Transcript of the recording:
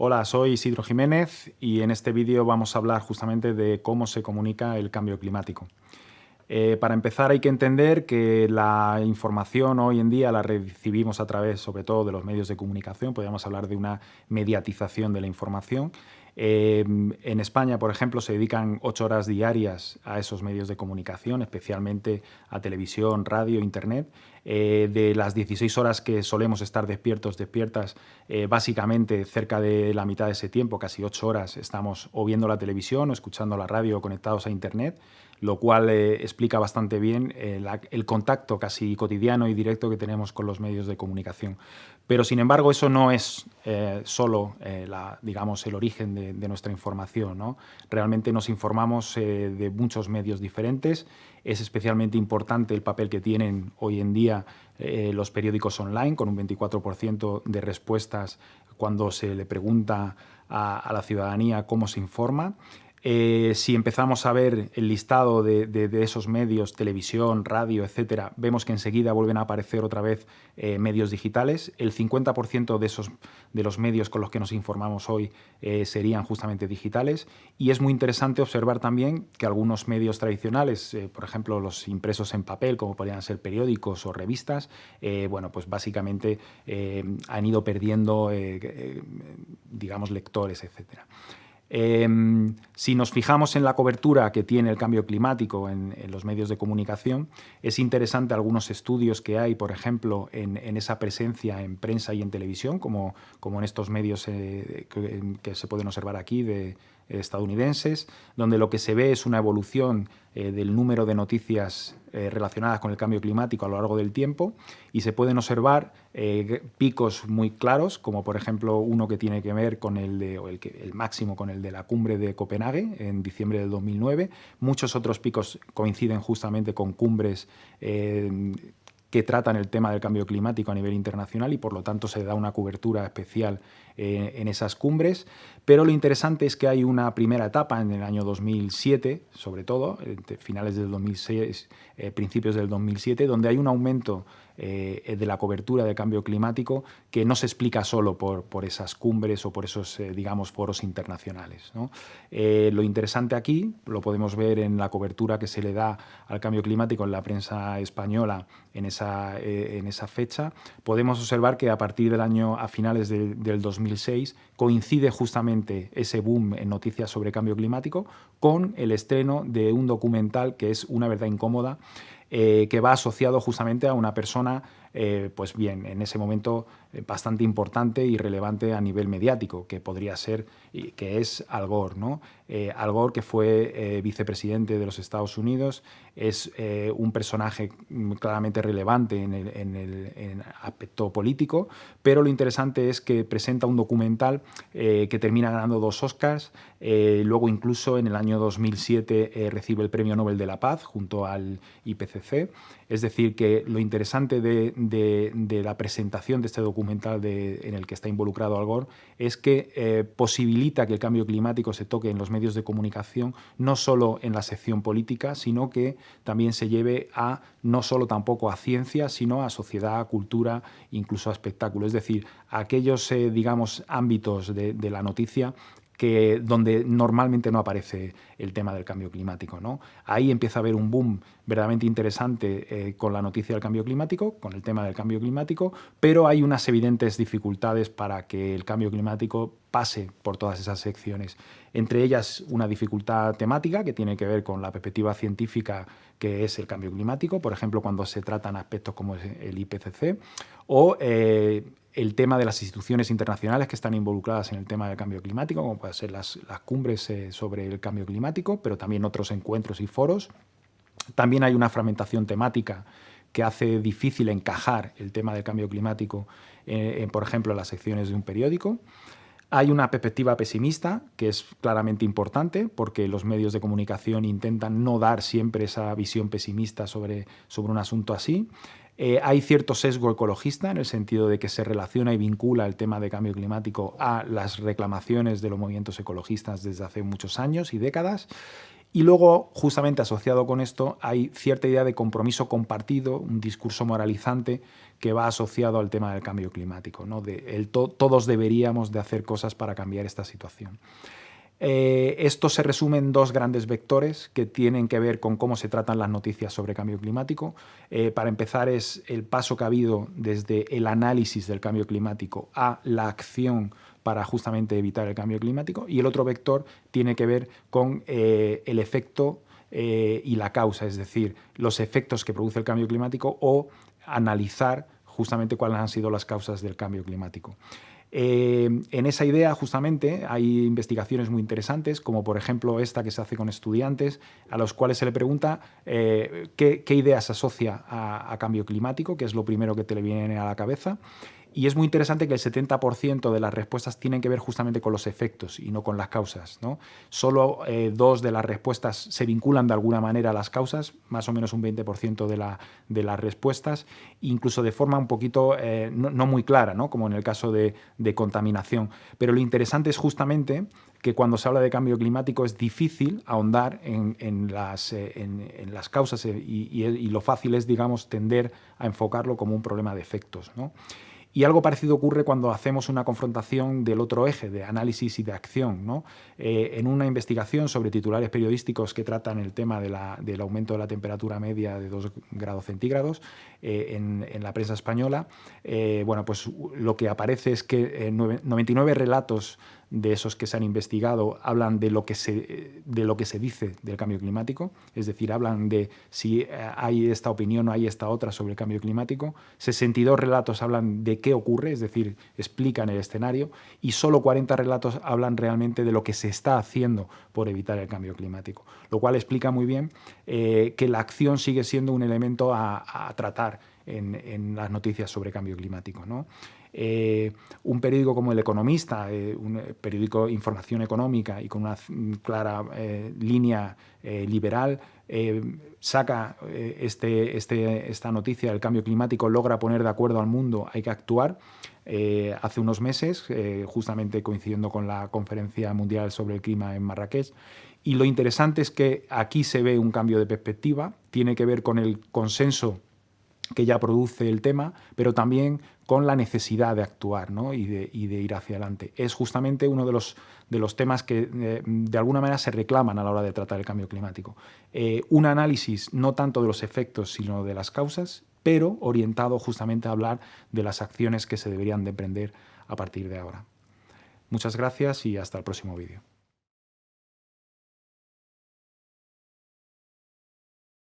Hola, soy Isidro Jiménez y en este vídeo vamos a hablar justamente de cómo se comunica el cambio climático. Para empezar hay que entender que la información hoy en día la recibimos a través sobre todo de los medios de comunicación, podríamos hablar de una mediatización de la información. En España, por ejemplo, se dedican 8 horas diarias a esos medios de comunicación, especialmente a televisión, radio, internet. De las 16 horas que solemos estar despiertas, básicamente cerca de la mitad de ese tiempo, casi 8 horas, estamos o viendo la televisión o escuchando la radio o conectados a internet, lo cual explica bastante bien el contacto casi cotidiano y directo que tenemos con los medios de comunicación. Pero, sin embargo, eso no es solo digamos, el origen de nuestra información, ¿no? Realmente nos informamos de muchos medios diferentes. Es especialmente importante el papel que tienen hoy en día los periódicos online, con un 24% de respuestas cuando se le pregunta a la ciudadanía cómo se informa. Si empezamos a ver el listado de esos medios, televisión, radio, etcétera, vemos que enseguida vuelven a aparecer otra vez medios digitales. El 50% de los medios con los que nos informamos hoy serían justamente digitales. Y es muy interesante observar también que algunos medios tradicionales, por ejemplo, los impresos en papel, como podrían ser periódicos o revistas, bueno, pues básicamente han ido perdiendo, digamos, lectores, etcétera. Si nos fijamos en la cobertura que tiene el cambio climático en los medios de comunicación, es interesante algunos estudios que hay, por ejemplo, en esa presencia en prensa y en televisión, como en estos medios que se pueden observar aquí de estadounidenses, donde lo que se ve es una evolución del número de noticias relacionadas con el cambio climático a lo largo del tiempo, y se pueden observar picos muy claros, como por ejemplo uno que tiene que ver con el máximo con el de la cumbre de Copenhague en diciembre del 2009. Muchos otros picos coinciden justamente con cumbres que tratan el tema del cambio climático a nivel internacional y, por lo tanto, se da una cobertura especial en esas cumbres. Pero lo interesante es que hay una primera etapa en el año 2007, sobre todo, entre finales del 2006, principios del 2007, donde hay un aumento de la cobertura del cambio climático que no se explica solo por esas cumbres o por esos, digamos, foros internacionales, ¿no? Lo interesante aquí lo podemos ver en la cobertura que se le da al cambio climático en la prensa española en esa fecha. Podemos observar que a partir del año, a finales del 2006, coincide justamente ese boom en noticias sobre cambio climático con el estreno de un documental que es Una verdad incómoda, que va asociado justamente a una persona, pues bien, en ese momento bastante importante y relevante a nivel mediático, que podría ser, que es Al Gore, ¿no? Al Gore, que fue vicepresidente de los Estados Unidos, es un personaje claramente relevante en el aspecto político, pero lo interesante es que presenta un documental que termina ganando 2 Oscars, luego incluso en el año 2007 recibe el Premio Nobel de la Paz junto al IPCC. Es decir, que lo interesante de la presentación de este documental en el que está involucrado Al Gore es que posibilita que el cambio climático se toque en los medios de comunicación, no solo en la sección política, sino que también se lleve a no solo tampoco a ciencia, sino a sociedad, a cultura, incluso a espectáculo. Es decir, a aquellos, digamos, ámbitos de la noticia donde normalmente no aparece el tema del cambio climático, ¿no? Ahí empieza a haber un boom verdaderamente interesante con la noticia del cambio climático, con el tema del cambio climático, pero hay unas evidentes dificultades para que el cambio climático pase por todas esas secciones. Entre ellas, una dificultad temática que tiene que ver con la perspectiva científica que es el cambio climático, por ejemplo, cuando se tratan aspectos como el IPCC, o el tema de las instituciones internacionales que están involucradas en el tema del cambio climático, como pueden ser las cumbres sobre el cambio climático, pero también otros encuentros y foros. También hay una fragmentación temática que hace difícil encajar el tema del cambio climático, por ejemplo, en las secciones de un periódico. Hay una perspectiva pesimista, que es claramente importante, porque los medios de comunicación intentan no dar siempre esa visión pesimista sobre un asunto así. Hay cierto sesgo ecologista, en el sentido de que se relaciona y vincula el tema de cambio climático a las reclamaciones de los movimientos ecologistas desde hace muchos años y décadas. Y luego, justamente asociado con esto, hay cierta idea de compromiso compartido, un discurso moralizante que va asociado al tema del cambio climático, ¿no? Todos deberíamos de hacer cosas para cambiar esta situación. Esto se resume en dos grandes vectores que tienen que ver con cómo se tratan las noticias sobre cambio climático. Para empezar, es el paso que ha habido desde el análisis del cambio climático a la acción para justamente evitar el cambio climático. Y el otro vector tiene que ver con el efecto y la causa, es decir, los efectos que produce el cambio climático o analizar justamente cuáles han sido las causas del cambio climático. En esa idea, justamente, hay investigaciones muy interesantes, como por ejemplo esta que se hace con estudiantes, a los cuales se le pregunta qué idea se asocia a cambio climático, que es lo primero que te le viene a la cabeza. Y es muy interesante que el 70% de las respuestas tienen que ver justamente con los efectos y no con las causas, ¿no? Solo 2 de las respuestas se vinculan de alguna manera a las causas, más o menos un 20% de las respuestas, incluso de forma un poquito no muy clara, ¿no? Como en el caso de contaminación. Pero lo interesante es justamente que cuando se habla de cambio climático es difícil ahondar en las causas y lo fácil es, digamos, tender a enfocarlo como un problema de efectos, ¿no? Y algo parecido ocurre cuando hacemos una confrontación del otro eje, de análisis y de acción, ¿no? En una investigación sobre titulares periodísticos que tratan el tema del aumento de la temperatura media de 2 grados centígrados en la prensa española, bueno, pues lo que aparece es que 99 relatos de esos que se han investigado hablan de lo que se dice del cambio climático, es decir, hablan de si hay esta opinión o hay esta otra sobre el cambio climático. 62 relatos hablan de qué ocurre, es decir, explican el escenario, y solo 40 relatos hablan realmente de lo que se está haciendo por evitar el cambio climático, lo cual explica muy bien que la acción sigue siendo un elemento a tratar en las noticias sobre cambio climático, ¿no? Un periódico como El Economista, un periódico de información económica y con una clara línea liberal, saca esta noticia del cambio climático, logra poner de acuerdo al mundo, hay que actuar. Hace unos meses, justamente coincidiendo con la Conferencia Mundial sobre el Clima en Marrakech. Y lo interesante es que aquí se ve un cambio de perspectiva, tiene que ver con el consenso que ya produce el tema, pero también con la necesidad de actuar, ¿no? y de ir hacia adelante. Es justamente uno de los temas que de alguna manera se reclaman a la hora de tratar el cambio climático. Un análisis no tanto de los efectos, sino de las causas, pero orientado justamente a hablar de las acciones que se deberían de emprender a partir de ahora. Muchas gracias y hasta el próximo vídeo.